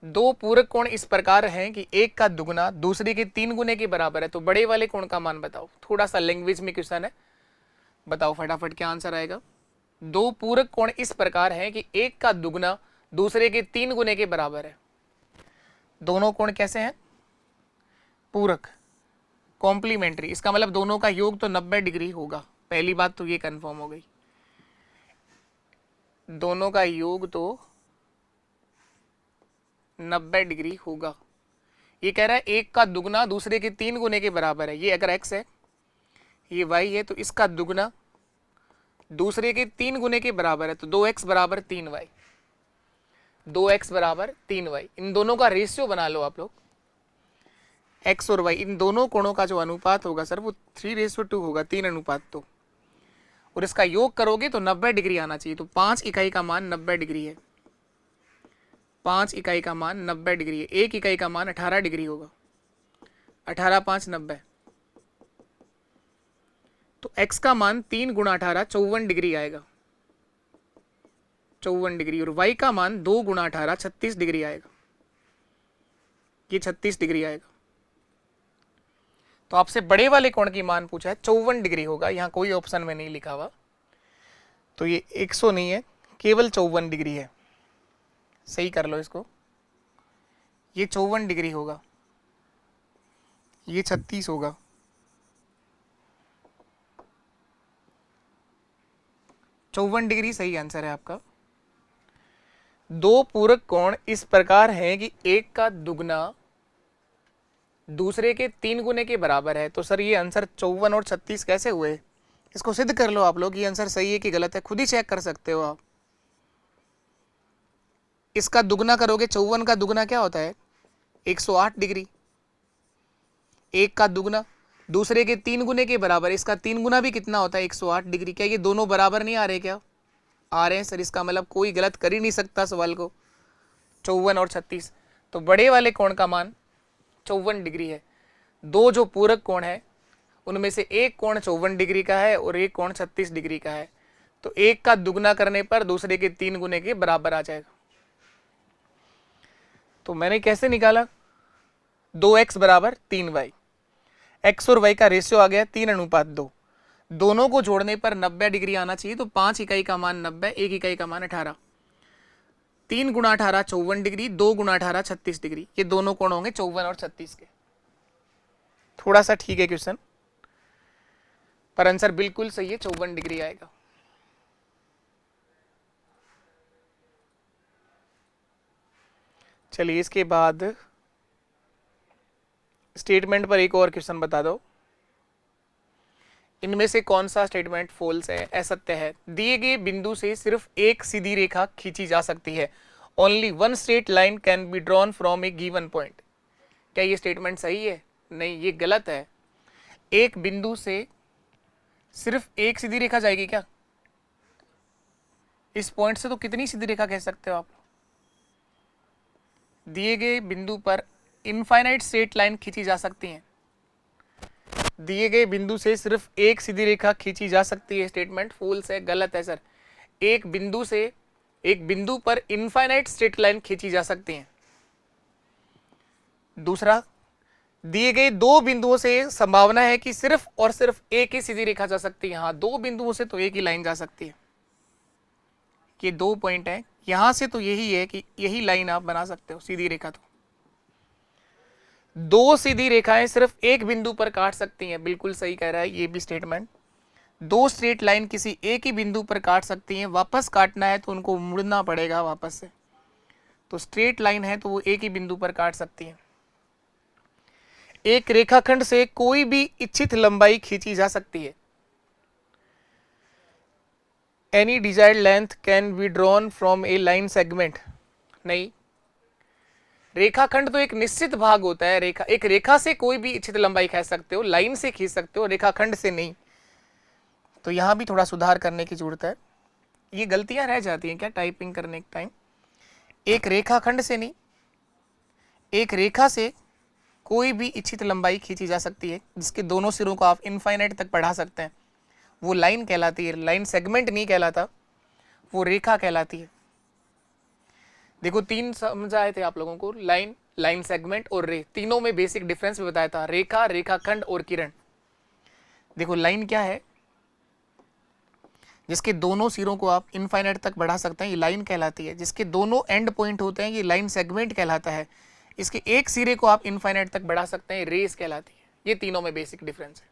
दो पूरक कोण इस प्रकार हैं कि एक का दुगना दूसरे के 3 गुने के बराबर है। तो बड़े वाले कोण का मान बताओ। थोड़ा सा लैंग्वेज में क्वेश्चन है, बताओ फटाफट क्या आंसर आएगा। दो पूरक कोण इस प्रकार हैं कि एक का दुगना दूसरे के 3 गुने के बराबर है। दोनों कोण कैसे हैं? पूरक, कॉम्प्लीमेंट्री। इसका मतलब दोनों का योग तो 90 डिग्री होगा। पहली बात तो ये कंफर्म हो गई, दोनों का योग तो 90 डिग्री होगा। ये कह रहा है एक का दुगना दूसरे के 3 गुने के बराबर है। ये अगर x है, ये y है, तो इसका दुगना दूसरे के 3 गुने के बराबर है। तो 2x बराबर 3y, 2x बराबर 3y। इन दोनों का रेशियो बना लो आप लोग, x और y, इन दोनों कोणों का जो अनुपात होगा सर वो 3:2 होगा, 3:2। और इसका योग करोगे तो 90 डिग्री आना चाहिए। तो 5 इकाई का मान 90 डिग्री है, 5 इकाई का मान 90 डिग्री है। 1 इकाई का मान 18 डिग्री होगा, 18 5 90। तो x का मान 3 गुणा 18 54 डिग्री आएगा, 54 डिग्री। और y का मान 2 गुणा 18 36 डिग्री आएगा, ये 36 डिग्री आएगा। तो आपसे बड़े वाले कोण की मान पूछा है, 54 डिग्री होगा। यहाँ कोई ऑप्शन में नहीं लिखा हुआ, तो ये 100 नहीं है, केवल 54 डिग्री है। सही कर लो इसको, ये 54 डिग्री होगा, ये 36 होगा। चौवन डिग्री सही आंसर है आपका। दो पूरक कोण इस प्रकार हैं कि एक का दुगना दूसरे के 3 गुने के बराबर है। तो सर ये आंसर 54 और 36 कैसे हुए? इसको सिद्ध कर लो आप लोग, ये आंसर सही है कि गलत है, खुद ही चेक कर सकते हो आप। इसका दुगना करोगे, 54 का दुगना क्या होता है 108 डिग्री, एक का दुगना दूसरे के 3 गुने के बराबर, इसका 3 गुना भी कितना होता है 108 डिग्री। क्या ये दोनों बराबर नहीं आ रहे? क्या आ रहे हैं सर। इसका मतलब कोई गलत कर ही नहीं सकता सवाल को। 54 और 36, तो बड़े वाले कोण का मान 54 डिग्री है। दो जो पूरक कोण है उनमें से एक कोण 54 डिग्री का है और एक कोण 36 डिग्री का है, तो एक का दुगना करने पर दूसरे के 3 गुने के बराबर आ जाएगा। तो मैंने कैसे निकाला, 2x बराबर 3y, x और y का रेशियो आ गया 3:2, दोनों को जोड़ने पर 90 डिग्री आना चाहिए, तो 5 इकाई का मान 90, 1 इकाई का मान 18, 3 गुणा 18 54 डिग्री, 2 गुणा 18 36 डिग्री, ये दोनों कोण होंगे 54 और 36 के। थोड़ा सा ठीक है क्वेश्चन, पर आंसर बिल्कुल सही है, 54 डिग्री आएगा। चलिए इसके बाद स्टेटमेंट पर एक और क्वेश्चन बता दो, इनमें से कौन सा स्टेटमेंट फॉल्स है, असत्य है। दिए गए बिंदु से सिर्फ एक सीधी रेखा खींची जा सकती है, only one straight line can be drawn from A given point. क्या ये स्टेटमेंट सही है? नहीं, ये गलत है। एक बिंदु से सिर्फ एक सीधी रेखा जाएगी क्या? इस पॉइंट से तो कितनी सीधी रेखा कह सकते हो आप? दिए गए बिंदु पर इनफाइनाइट स्ट्रेट लाइन खींची जा सकती है, दिए गए बिंदु से सिर्फ एक सीधी रेखा खींची जा सकती है, स्टेटमेंट फॉल्स है, गलत है सर। एक बिंदु पर इनफाइनाइट स्ट्रेट लाइन खींची जा सकती है। दूसरा, दिए गए दो बिंदुओं से संभावना है कि सिर्फ और सिर्फ एक ही सीधी रेखा जा सकती है। हाँ, दो बिंदुओं से तो एक ही लाइन जा सकती है। ये 2 पॉइंट है, यहां से तो यही है कि यही लाइन आप बना सकते हो सीधी रेखा। तो दो सीधी रेखाएं सिर्फ एक बिंदु पर काट सकती हैं, बिल्कुल सही कह रहा है ये भी स्टेटमेंट। दो स्ट्रेट लाइन किसी एक ही बिंदु पर काट सकती हैं, वापस काटना है तो उनको मुड़ना पड़ेगा वापस से। तो स्ट्रेट लाइन है तो वो एक ही बिंदु पर काट सकती है। एक रेखाखंड से कोई भी इच्छित लंबाई खींची जा सकती है, any desired length can be drawn from A line segment. नहीं, रेखाखंड तो एक निश्चित भाग होता है। एक रेखा से कोई भी इच्छित लंबाई खींच सकते हो, लाइन से खींच सकते हो, रेखाखंड से नहीं। तो यहां भी थोड़ा सुधार करने की जरूरत है, ये गलतियां रह जाती हैं क्या टाइपिंग करने के टाइम। एक रेखाखंड से नहीं, एक रेखा से कोई भी इच्छित लंबाई खींची जा सकती है जिसके दोनों सिरों को आप इनफाइनाइट तक बढ़ा सकते हैं, वो लाइन कहलाती है। लाइन सेगमेंट नहीं कहलाता, वो रेखा कहलाती है। देखो 3 समझाए थे आप लोगों को, लाइन, लाइन सेगमेंट और रे, तीनों में बेसिक डिफरेंस भी बताया था, रेखा, रेखाखंड और किरण। देखो लाइन क्या है, जिसके दोनों सिरों को आप इनफाइनाइट तक बढ़ा सकते हैं, ये लाइन कहलाती है। जिसके दोनों एंड पॉइंट होते हैं, ये लाइन सेगमेंट कहलाता है। इसके एक सिरे को आप इनफाइनाइट तक बढ़ा सकते हैं, रेस कहलाती है। ये तीनों में बेसिक डिफरेंस है।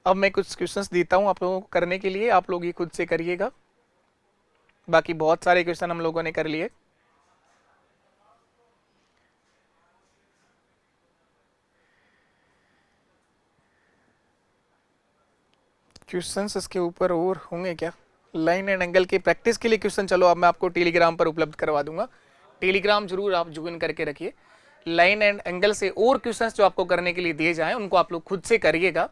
अब मैं कुछ क्वेश्चंस देता हूं आप लोगों को करने के लिए, आप लोग ये खुद से करिएगा। बाकी बहुत सारे क्वेश्चन हम लोगों ने कर लिए। क्वेश्चंस इसके ऊपर और होंगे क्या? लाइन एंड एंगल के प्रैक्टिस के लिए क्वेश्चन चलो अब मैं आपको टेलीग्राम पर उपलब्ध करवा दूंगा। टेलीग्राम जरूर आप ज्वाइन करके रखिए। लाइन एंड एंगल से और क्वेश्चंस जो आपको करने के लिए दिए जाएं उनको आप लोग खुद से करिएगा।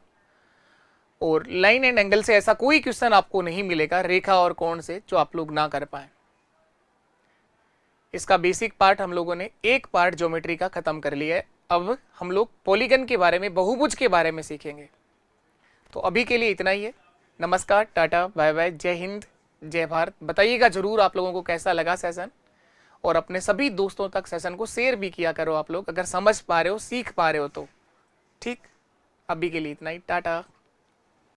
और लाइन एंड एंगल से ऐसा कोई क्वेश्चन आपको नहीं मिलेगा रेखा और कोण से जो आप लोग ना कर पाए। इसका बेसिक पार्ट हम लोगों ने एक पार्ट ज्योमेट्री का खत्म कर लिया है। अब हम लोग पॉलीगन के बारे में, बहुभुज के बारे में सीखेंगे। तो अभी के लिए इतना ही है। नमस्कार, टाटा, बाय बाय, जय हिंद, जय भारत। बताइएगा जरूर आप लोगों को कैसा लगा सेशन, और अपने सभी दोस्तों तक सेशन को शेयर भी किया करो आप लोग, अगर समझ पा रहे हो, सीख पा रहे हो तो। ठीक, अभी के लिए इतना ही, टाटा।